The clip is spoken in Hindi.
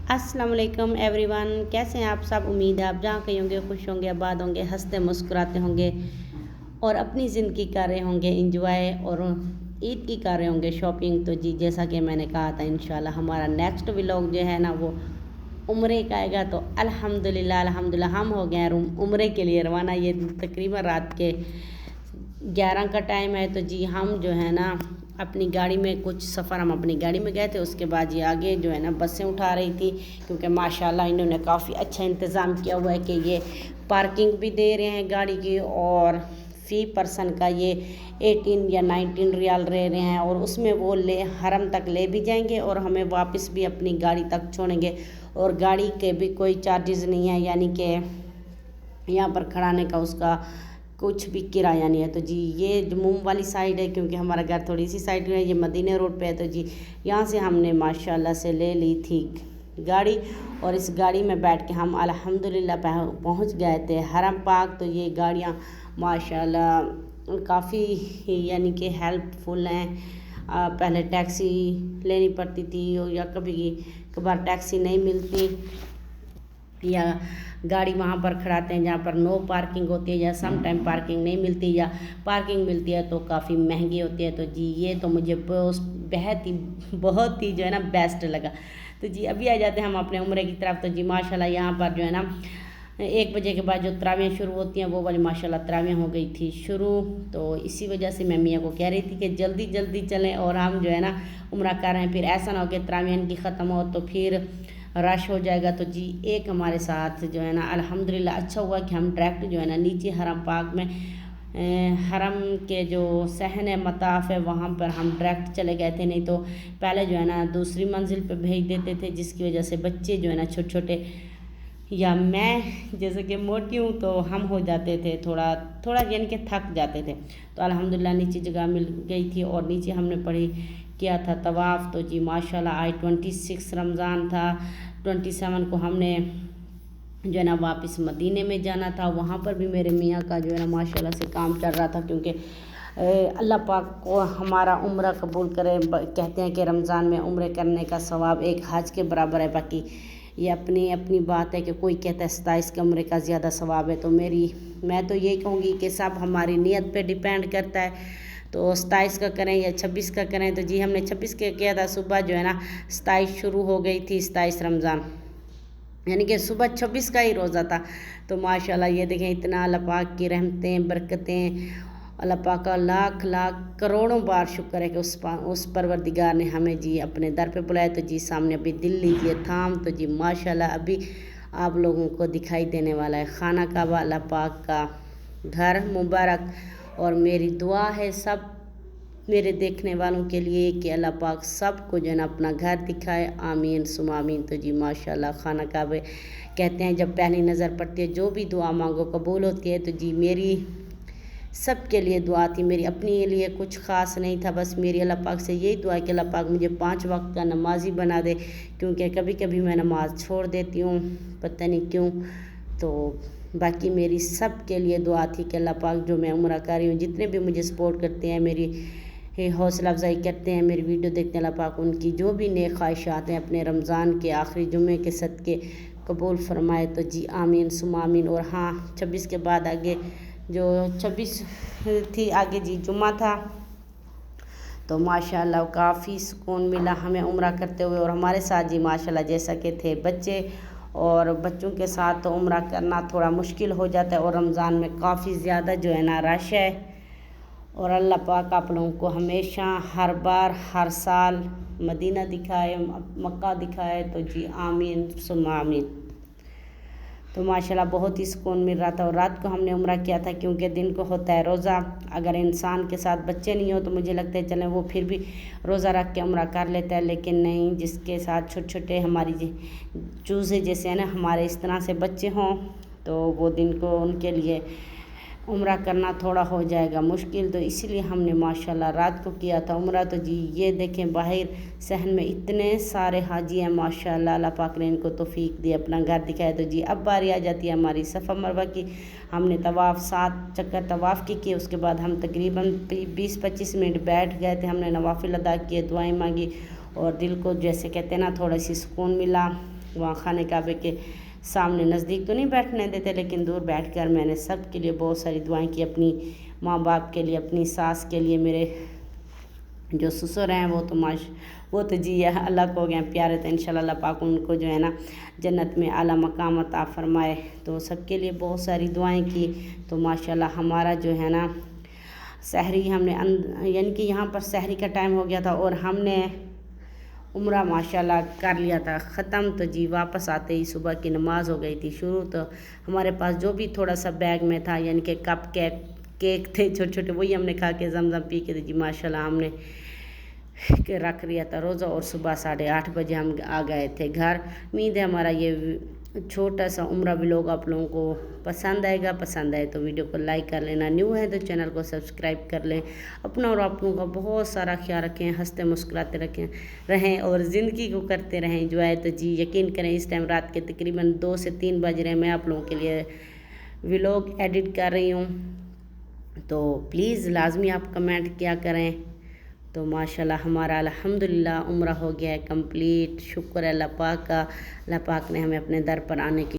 अस्सलाम वालेकुम एवरीवन, कैसे हैं आप सब। उम्मीद है आप जहाँ कहीं होंगे खुश होंगे, आबाद होंगे, हंसते मुस्कुराते होंगे और अपनी ज़िंदगी कर रहे होंगे इंजॉय, और ईद की कर रहे होंगे शॉपिंग। तो जी जैसा कि मैंने कहा था, इंशाल्लाह हमारा नेक्स्ट व्लॉग जो है ना वो उम्रे का आएगा। तो अल्हम्दुलिल्लाह हम हो गए हैं उम्रे के लिए रवाना। ये तकरीबन रात के 11 का टाइम है। तो जी हम जो है ना अपनी गाड़ी में, कुछ सफ़र हम अपनी गाड़ी में गए थे, उसके बाद ये आगे जो है ना बसें उठा रही थी, क्योंकि माशाल्लाह इन्होंने काफ़ी अच्छा इंतज़ाम किया हुआ है कि ये पार्किंग भी दे रहे हैं गाड़ी की, और फ़ी पर्सन का ये 18 या 19 रियाल ले रहे हैं, और उसमें वो हरम तक ले भी जाएंगे और हमें वापस भी अपनी गाड़ी तक छोड़ेंगे। और गाड़ी के भी कोई चार्जेस नहीं है, यानी कि यहाँ पर खड़ाने का उसका कुछ भी किराया नहीं है। तो जी ये जम्मू वाली साइड है, क्योंकि हमारा घर थोड़ी सी साइड में है, ये मदीना रोड पे है। तो जी यहाँ से हमने माशाल्लाह से ले ली थी गाड़ी, और इस गाड़ी में बैठ के हम अल्हम्दुलिल्लाह पहुँच गए थे हरम पाक। तो ये गाड़ियाँ माशाल्लाह काफ़ी यानी कि हेल्पफुल हैं। पहले टैक्सी लेनी पड़ती थी, या कभी कभार टैक्सी नहीं मिलती, या गाड़ी वहाँ पर खड़ाते हैं जहाँ पर नो पार्किंग होती है, या सम टाइम पार्किंग नहीं मिलती, या पार्किंग मिलती है तो काफ़ी महंगी होती है। तो जी ये तो मुझे बहुत ही जो है ना बेस्ट लगा। तो जी अभी आ जाते हैं हम अपने उम्रे की तरफ। तो जी माशाल्लाह यहाँ पर जो है ना 1 बजे के बाद जो तरावियाँ शुरू होती हैं वो वाली माशाल्लाह तरावियाँ हो गई थी शुरू। तो इसी वजह से मैं मियाँ को कह रही थी कि जल्दी जल्दी चलें और हम जो है ना उम्रा कर रहे हैं, फिर ऐसा ना हो कि तरावियाँ इनकी ख़त्म हो तो फिर रश हो जाएगा। तो जी एक हमारे साथ जो है ना अल्हम्दुलिल्लाह अच्छा हुआ कि हम डायरेक्ट जो है ना नीचे हरम पाक में हरम के जो सहन मताफ़ है वहाँ पर हम डायरेक्ट चले गए थे। नहीं तो पहले जो है ना दूसरी मंजिल पे भेज देते थे, जिसकी वजह से बच्चे जो है ना छोटे छोटे, या मैं जैसे कि मोटी हूँ तो हम हो जाते थे थोड़ा थोड़ा यानी कि थक जाते थे। तो अल्हम्दुलिल्लाह नीचे जगह मिल गई थी, और नीचे हमने पढ़ी किया था तवाफ़। तो जी माशाल्लाह आज 26 रमज़ान था, 27 को हमने जो है ना वापस मदीने में जाना था। वहाँ पर भी मेरे मियाँ का जो है ना माशाल्लाह से काम चल रहा था, क्योंकि अल्लाह पाक को हमारा उम्रा कबूल करे। कहते हैं कि रमज़ान में उम्रे करने का सवाब एक हज के बराबर है। बाकी ये अपनी अपनी बात है कि कोई कहता है 27 के उम्रे का ज़्यादा सवाब है। तो मैं तो यही कहूँगी कि सब हमारी नीयत पे डिपेंड करता है। तो 27 का करें या 26 का करें। तो जी हमने 26 का किया था। सुबह जो है ना 27 शुरू हो गई थी, 27 रमज़ान, यानी कि सुबह 26 का ही रोज़ा था। तो माशाल्लाह ये देखें इतना अल्लाह पाक की रहमतें बरकतें, अल्लाह पाक का लाख लाख करोड़ों बार शुक्र है कि उस परवरदिगार ने हमें जी अपने दर पे बुलाया। तो जी सामने अभी दिल लीजिए थाम। तो जी माशाल्लाह अभी आप लोगों को दिखाई देने वाला है खाना काबा, अल्लाह पाक का घर मुबारक। और मेरी दुआ है सब मेरे देखने वालों के लिए कि अल्लाह पाक सबको जो है ना अपना घर दिखाए, आमीन सुम आमीन। तो जी माशाल्लाह खाना काबे कहते हैं जब पहली नज़र पड़ती है जो भी दुआ मांगो कबूल होती है। तो जी मेरी सब के लिए दुआ थी, मेरी अपने लिए कुछ ख़ास नहीं था। बस मेरी अल्लाह पाक से यही दुआ है कि अल्लाह पाक मुझे 5 वक्त का नमाजी बना दे, क्योंकि कभी कभी मैं नमाज़ छोड़ देती हूँ, पता नहीं क्यों। तो बाकी मेरी सब के लिए दुआ थी कि अल्लाह पाक जो मैं उम्रा कर रही हूँ, जितने भी मुझे सपोर्ट करते हैं, मेरी हौसला अफजाई करते हैं, मेरी वीडियो देखते हैं, अल्लाह पाक उनकी जो भी नेक ख्वाहिशात हैं अपने रमज़ान के आखिरी जुम्मे के सदक़े कबूल फरमाए। तो जी आमीन सुम आमीन। और हाँ 26 के बाद आगे जो 26 थी आगे जी जुम्मा था। तो माशाल्लाह काफ़ी सुकून मिला हमें उम्रा करते हुए। और हमारे साथ जी माशाल्लाह जैसा कि थे बच्चे, और बच्चों के साथ तो उम्रा करना थोड़ा मुश्किल हो जाता है, और रमज़ान में काफ़ी ज़्यादा जो है ना रश है। और अल्लाह पाक आप लोगों को हमेशा हर बार हर साल मदीना दिखाए, मक्का दिखाए। तो जी आमीन सुम आमीन। तो माशाल्लाह बहुत ही सुकून मिल रहा था। और रात को हमने उम्रा किया था, क्योंकि दिन को होता है रोज़ा। अगर इंसान के साथ बच्चे नहीं हो तो मुझे लगता है चलें वो फिर भी रोज़ा रख के उम्रा कर लेता है, लेकिन नहीं, जिसके साथ छोटे छोटे हमारी चूज़े जैसे है ना हमारे इस तरह से बच्चे हों तो वो दिन को उनके लिए उम्रा करना थोड़ा हो जाएगा मुश्किल। तो इसीलिए हमने माशाल्लाह रात को किया था उम्रा। तो जी ये देखें बाहर सहन में इतने सारे हाजी हैं माशाल्लाह, अल्लाह पाक ने इनको तौफीक दी अपना घर दिखाया। तो जी अब बारी आ जाती है हमारी सफ़ा मरवा की। हमने तवाफ़ 7 चक्कर तवाफ़ की किए, उसके बाद हम तकरीबन 20-25 मिनट बैठ गए थे। हमने नवाफिल अदा किए, दुआएं मांगी, और दिल को जैसे कहते हैं ना थोड़ा सी सुकून मिला। वहाँ खाने काबे के सामने नज़दीक तो नहीं बैठने देते, लेकिन दूर बैठकर मैंने सब के लिए बहुत सारी दुआएं की, अपनी माँ बाप के लिए, अपनी सास के लिए, मेरे जो ससुर हैं वो तो जी अल्लाह को हो गए प्यारे, तो इंशाल्लाह अल्लाह पाक उनको जो है ना जन्नत में आला मकाम अता फरमाए। तो सबके लिए बहुत सारी दुआएं की। तो माशाल्लाह हमारा जो है ना सहरी हमने यानी कि यहाँ पर सहरी का टाइम हो गया था और हमने उम्रा माशाल्लाह कर लिया था ख़त्म। तो जी वापस आते ही सुबह की नमाज़ हो गई थी शुरू। तो हमारे पास जो भी थोड़ा सा बैग में था यानी कि कप केक थे छोटे छोटे, वही हमने खा के ज़मज़म पी के जी माशाल्लाह हमने के रख लिया था रोज़ा। और सुबह 8:30 बजे हम आ गए थे घर। उम्मीद है हमारा ये छोटा सा उम्रा व्लॉग आप लोगों को पसंद आएगा। पसंद आए तो वीडियो को लाइक कर लेना, न्यू है तो चैनल को सब्सक्राइब कर लें। अपना और आप लोगों का बहुत सारा ख्याल रखें, हंसते मुस्कुराते रहें और ज़िंदगी को करते रहें एंजॉय। तो जी यकीन करें इस टाइम रात के तकरीबन 2 से 3 बज रहे हैं, मैं आप लोगों के लिए व्लॉग एडिट कर रही हूँ। तो प्लीज़ लाजमी आप कमेंट किया करें। तो माशाल्लाह हमारा अल्हम्दुलिल्लाह उम्रा हो गया है कंप्लीट। शुक्र है अल्लाह पाक का, अल्लाह पाक ने हमें अपने दर पर आने की